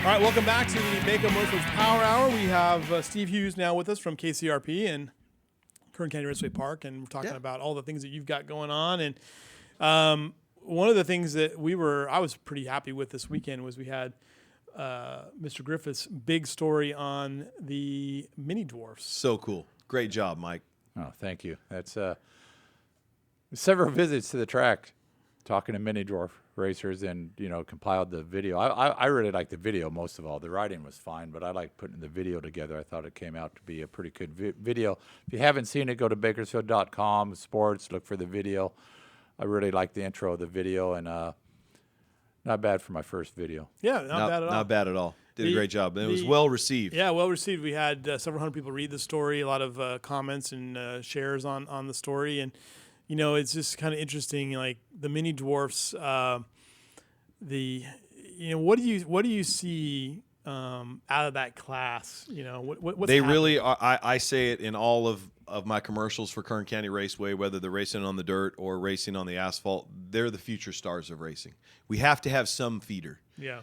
All right, welcome back to the Bako Motorsports Power Hour. We have Steve Hughes now with us from KCRP and Kern County Raceway Park, and we're talking about all the things that you've got going on. And one of the things that I was pretty happy with this weekend was we had Mr. Griffith's big story on the mini dwarfs. So cool. Great job, Mike. Oh, thank you. That's several visits to the track, talking to mini dwarf racers, and compiled the video. I really liked the video most of all. The riding was fine, but I liked putting the video together. I thought it came out to be a pretty good video. If you haven't seen it, go to bakersfield.com sports, look for the video. I really liked the intro of the video, and not bad for my first video. Yeah, not bad at all. Not bad at all. Did a great job. And it was well received. Yeah, well received. We had several hundred people read the story, a lot of comments and shares on the story, and it's just kind of interesting. Like the mini dwarfs, what do you see out of that class? What's they happening? really are. I say it in all of my commercials for Kern County Raceway, whether they're racing on the dirt or racing on the asphalt. They're the future stars of racing. We have to have some feeder. Yeah.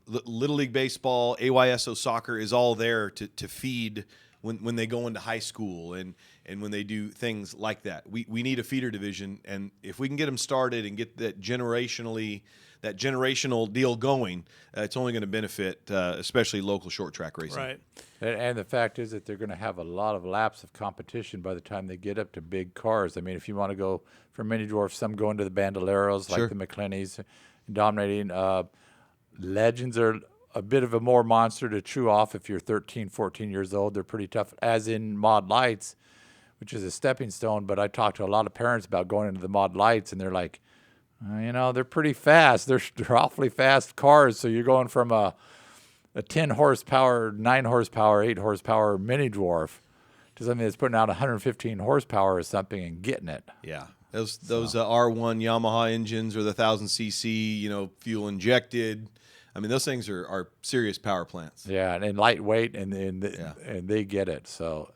Little League Baseball, AYSO soccer is all there to feed when they go into high school and when they do things like that. We need a feeder division, and if we can get them started and get that generational deal going, it's only going to benefit especially local short track racing. Right. And the fact is that they're going to have a lot of laps of competition by the time they get up to big cars. I mean, if you want to go for mini dwarfs, some go into the Bandoleros, like the McClennies, dominating. Legends are a bit of a more monster to chew off if you're 13, 14 years old. They're pretty tough, as in Mod Lights, which is a stepping stone. But I talked to a lot of parents about going into the Mod Lights, and they're like, they're pretty fast. They're awfully fast cars. So you're going from a 10 horsepower, 9 horsepower, 8 horsepower mini dwarf to something that's putting out 115 horsepower or something and getting it. Yeah. Those R1 Yamaha engines or the 1000 cc, fuel injected. I mean, those things are serious power plants. Yeah, and lightweight, and they get it. So,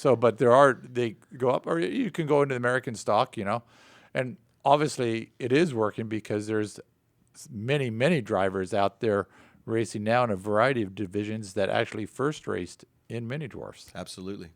but they go up, or you can go into the American stock, and obviously it is working because there's many drivers out there racing now in a variety of divisions that actually first raced in mini dwarfs. Absolutely.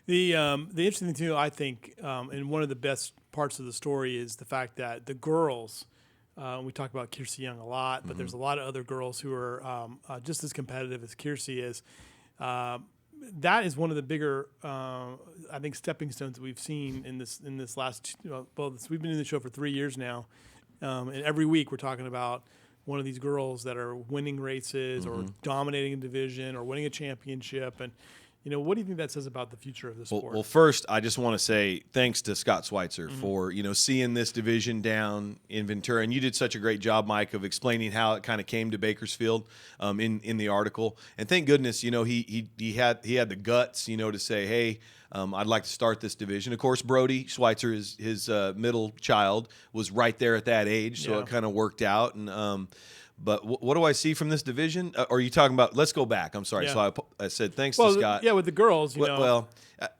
The interesting thing too, I think, and one of the best parts of the story is the fact that the girls. We talk about Kiersey Young a lot, but there's a lot of other girls who are just as competitive as Kiersey is. That is one of the bigger, I think, stepping stones that we've seen in this last. We've been in the show for 3 years now, and every week we're talking about one of these girls that are winning races or dominating a division or winning a championship. And what do you think that says about the future of the sport? Well, first, I just want to say thanks to Scott Schweitzer for seeing this division down in Ventura, and you did such a great job, Mike, of explaining how it kind of came to Bakersfield in the article. And thank goodness, he had the guts, to say, hey, I'd like to start this division. Of course, Brody Schweitzer, his middle child, was right there at that age, so it kind of worked out. And but what do I see from this division? Or are you talking about? Let's go back. I'm sorry. Yeah. So I said thanks to Scott. Yeah, with the girls, Well,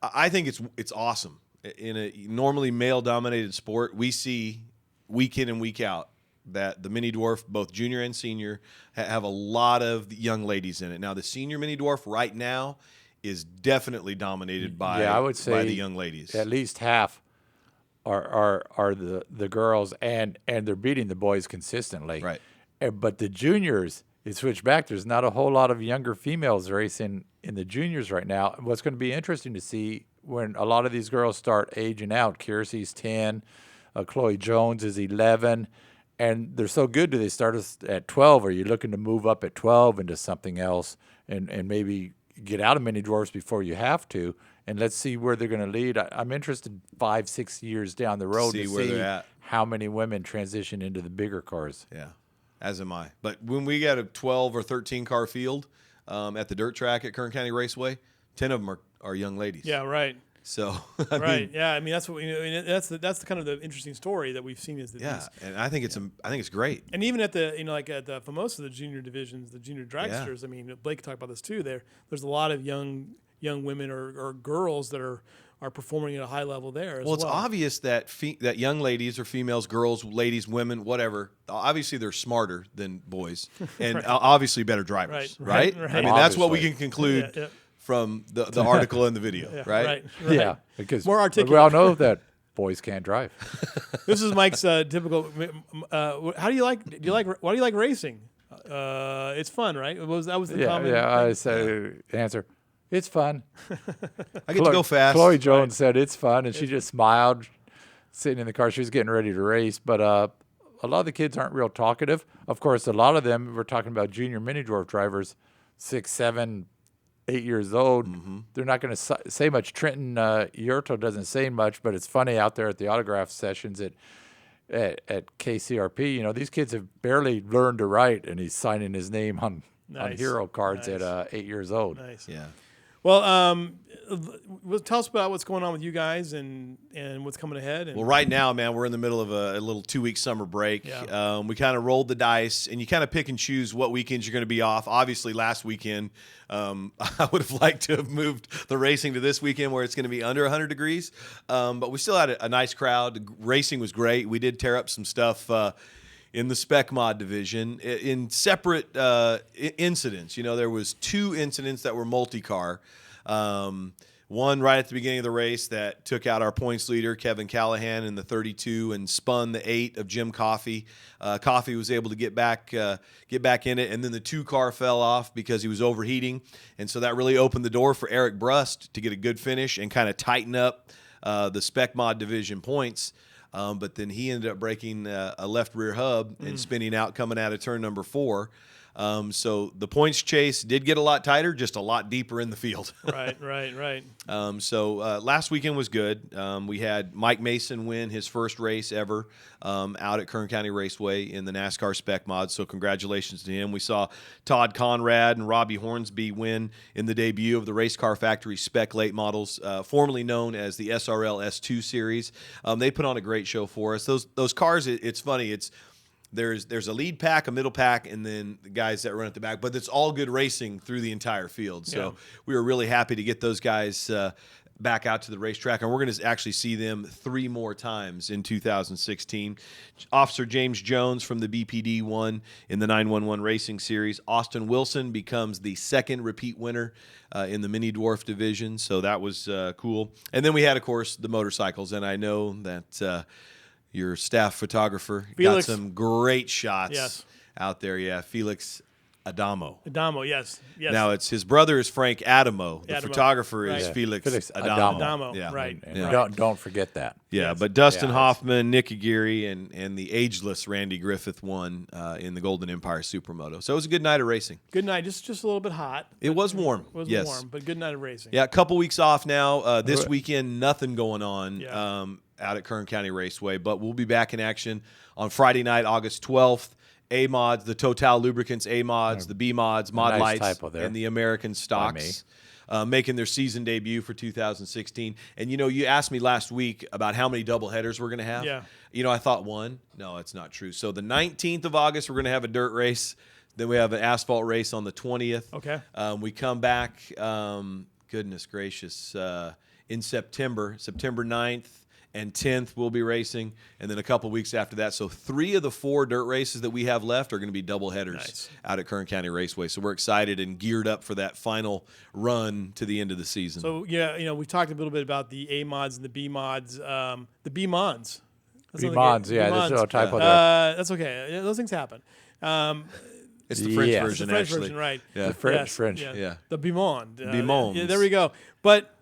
I think it's awesome. In a normally male-dominated sport, we see week in and week out that the mini dwarf, both junior and senior, have a lot of young ladies in it. Now, the senior mini dwarf right now is definitely dominated by I would say by the young ladies. At least half are the girls, and they're beating the boys consistently. Right. But the juniors, it switched back. There's not a whole lot of younger females racing in the juniors right now. What's going to be interesting to see when a lot of these girls start aging out. Kiersey's 10, Chloe Jones is 11, and they're so good. Do they start at 12? Are you looking to move up at 12 into something else and maybe get out of mini dwarfs before you have to? And let's see where they're going to lead. I'm interested 5-6 years down the road to see how many women transition into the bigger cars. Yeah. As am I. But when we got a 12 or 13 car field at the dirt track at Kern County Raceway, 10 of them are young ladies. Yeah, right. So that's what that's the kind of the interesting story that we've seen is that and I think it's great. And even at the like at the Famosa, the junior divisions, the junior dragsters. I mean, Blake talked about this too. There's a lot of young women or girls that are are performing at a high level there as well. Well, it's obvious that that young ladies or females, girls, ladies, women, whatever, obviously they're smarter than boys and obviously better drivers, right? Right. I mean, that's what we Obviously. can conclude Yeah. from the article and the video, right? Yeah, because More articulate. we all know that boys can't drive. This is Mike's typical. How do you like? Why do you like racing? It's fun, right? That was the Yeah, common. I thing? say answer. It's fun. I get to go fast. Chloe Jones said it's fun, and she just smiled, sitting in the car. She was getting ready to race, but a lot of the kids aren't real talkative. Of course, a lot of them, we're talking about junior mini dwarf drivers, 6, 7, 8 years old. They're not going to say much. Trenton Yurto doesn't say much, but it's funny out there at the autograph sessions at KCRP. You know, these kids have barely learned to write, and he's signing his name on hero cards at 8 years old. Nice. Yeah. Well, tell us about what's going on with you guys and what's coming ahead. And Well, right now, man, we're in the middle of a little 2-week summer break. Yeah. We kind of rolled the dice, and you kind of pick and choose what weekends you're going to be off. Obviously, last weekend, I would have liked to have moved the racing to this weekend where it's going to be under 100 degrees. But we still had a nice crowd. The racing was great. We did tear up some stuff in the spec mod division in separate incidents. You know, there was 2 incidents that were multi-car. One right at the beginning of the race that took out our points leader, Kevin Callahan, in the 32 and spun the 8 of Jim Coffey. Coffey was able to get back in it, and then the 2 car fell off because he was overheating, and so that really opened the door for Eric Brust to get a good finish and kind of tighten up the spec mod division points. But then he ended up breaking a left rear hub and spinning out coming out of turn number 4. So the points chase did get a lot tighter, just a lot deeper in the field. Right. So last weekend was good. We had Mike Mason win his first race ever out at Kern County Raceway in the NASCAR Spec Mod. So congratulations to him. We saw Todd Conrad and Robbie Hornsby win in the debut of the Race Car Factory Spec Late Models, formerly known as the SRL S2 Series. They put on a great show for us. Those cars, it's funny. There's a lead pack, a middle pack, and then the guys that run at the back. But it's all good racing through the entire field. So we were really happy to get those guys back out to the racetrack. And we're going to actually see them 3 more times in 2016. Officer James Jones from the BPD won in the 911 Racing Series. Austin Wilson becomes the 2nd repeat winner in the mini dwarf division. So that was cool. And then we had, of course, the motorcycles. And I know that your staff photographer Felix. got some great shots out there. Yeah, Felix Adamo. Yes. Now his brother is Frank Adamo. The Adamo. photographer is Right. Felix Adamo. Adamo, Yeah. right. And don't forget that. Yeah, Yes. but Dustin Yeah, Hoffman, Nick Aguirre, and the ageless Randy Griffith won in the Golden Empire Supermoto. So it was a good night of racing. Good night. Just a little bit hot. It was warm. It was yes. warm, but good night of racing. Yeah, a couple weeks off now. This weekend, nothing going on Yeah. out at Kern County Raceway, but we'll be back in action on Friday night, August 12th. A-Mods, the Total Lubricants A-Mods, the B-Mods, Mod Nice Lights, typo there. and the American Stocks making their season debut for 2016. And, you asked me last week about how many doubleheaders we're going to have. Yeah. I thought 1. No, it's not true. So the 19th of August, we're going to have a dirt race. Then we have an asphalt race on the 20th. Okay. We come back, goodness gracious, in September 9th and 10th we'll be racing, and then a couple weeks after that. So 3 of the 4 dirt races that we have left are going to be double headers out at Kern County Raceway. So we're excited and geared up for that final run to the end of the season. So we talked a little bit about the A mods and the B mods. The B mods. B-Mods, yeah, there's no typo there. That's okay. Yeah, those things happen. It's the French Yes. version, The French actually. version, right? Yeah. The French, Yes, French. Yeah. The Bimond. Bimonds. Yeah, there we go. But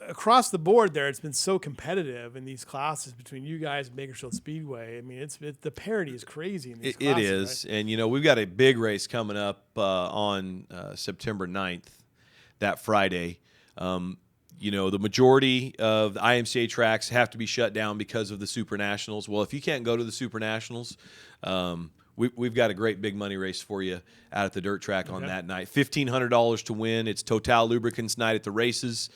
across the board there, it's been so competitive in these classes between you guys and Bakersfield Speedway. I mean, the parity is crazy in these It classes. is. And, we've got a big race coming up on September 9th, that Friday. The majority of the IMCA tracks have to be shut down because of the Super Nationals. Well, if you can't go to the Super Nationals, we've got a great big money race for you out at the dirt track on that night. $1,500 to win. It's Total Lubricants night at the races.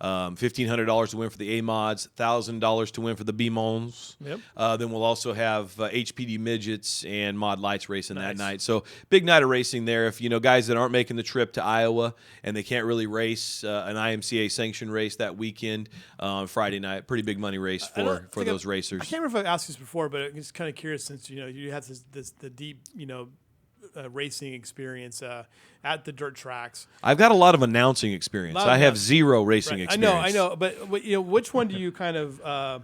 $1,500 to win for the A-Mods, $1,000 to win for the B-Mons. Yep. Then we'll also have HPD Midgets and Mod Lights racing that night. So big night of racing there. If, guys that aren't making the trip to Iowa and they can't really race an IMCA sanctioned race that weekend, Friday night, pretty big money race for those racers. I can't remember if I asked this before, but I'm just kind of curious since, you have the deep, racing experience at the dirt tracks. I've got a lot of announcing experience. I have zero racing experience. I know, but which one do you kind of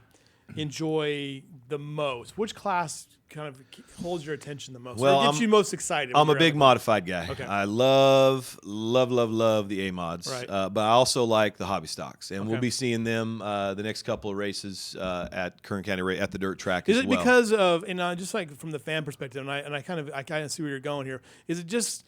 enjoy the most? Which class kind of holds your attention the most? Well, or gets you most excited? I'm a big modified guy. Okay. I love the A-Mods, Right. but I also like the hobby stocks, and we'll be seeing them the next couple of races at Kern County at the dirt track Is as it well. because of, and just like from the fan perspective, and I kind of see where you're going here. Is it just?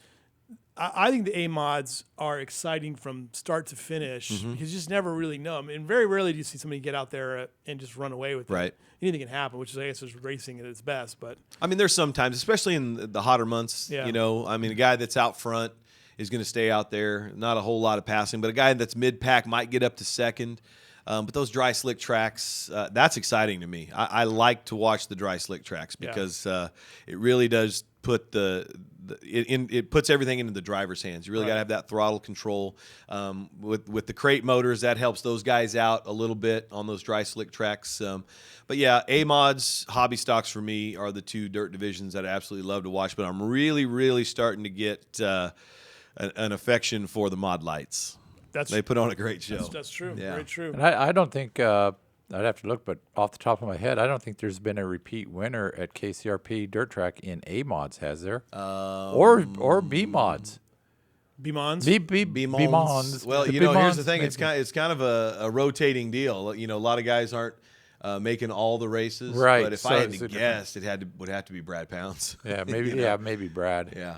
I think the A-Mods are exciting from start to finish Mm-hmm. because you just never really know. I mean, very rarely do you see somebody get out there and just run away with it. Right. Anything can happen, which is, I guess, is racing at its best. But I mean, there's sometimes, especially in the hotter months, Yeah. I mean, a guy that's out front is going to stay out there. Not a whole lot of passing, but a guy that's mid-pack might get up to second. But those dry slick tracks, that's exciting to me. I like to watch the dry slick tracks because it really does put it puts everything into the driver's hands. You really got to have that throttle control. With the crate motors, that helps those guys out a little bit on those dry slick tracks. But yeah, A-Mods, hobby stocks for me are the two dirt divisions that I absolutely love to watch. But I'm really, really starting to get an affection for the Mod Lights. They put on a great show. that's true. Yeah. Very true. And I don't think I'd have to look, but off the top of my head, I don't think there's been a repeat winner at KCRP Dirt Track in A-Mods, has there? Or B-Mods. B-Mons? B-Mons. Well, The here's B-Mons, the thing. maybe. It's kind of a rotating deal. A lot of guys aren't making all the races. Right, But if so I had it's to a different- guess, would have to be Brad Pounds. Yeah, maybe. Maybe Brad. Yeah.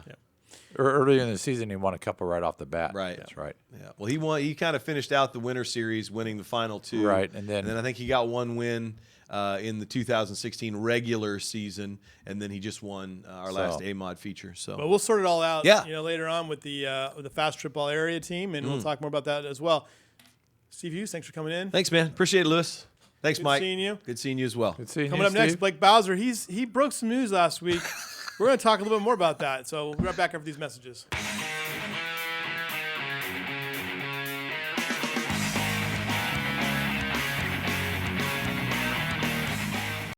Earlier in the season, he won a couple right off the bat. Right. That's right. Yeah. Well, he won. He kind of finished out the winter series, winning the final two. Right, and then I think he got one win in the 2016 regular season, and then he just won our last A-Mod feature. So, But we'll sort it all out. Yeah. Later on with the Fast Trip All Area team, and we'll talk more about that as well. Steve Hughes, thanks for coming in. thanks, man. Appreciate it, Lewis. Thanks, Good Mike. seeing you. Good seeing you as well. Good seeing Coming you, up next, Steve. Blake Bowser. He broke some news last week. We're going to talk a little bit more about that. So we'll be right back after these messages.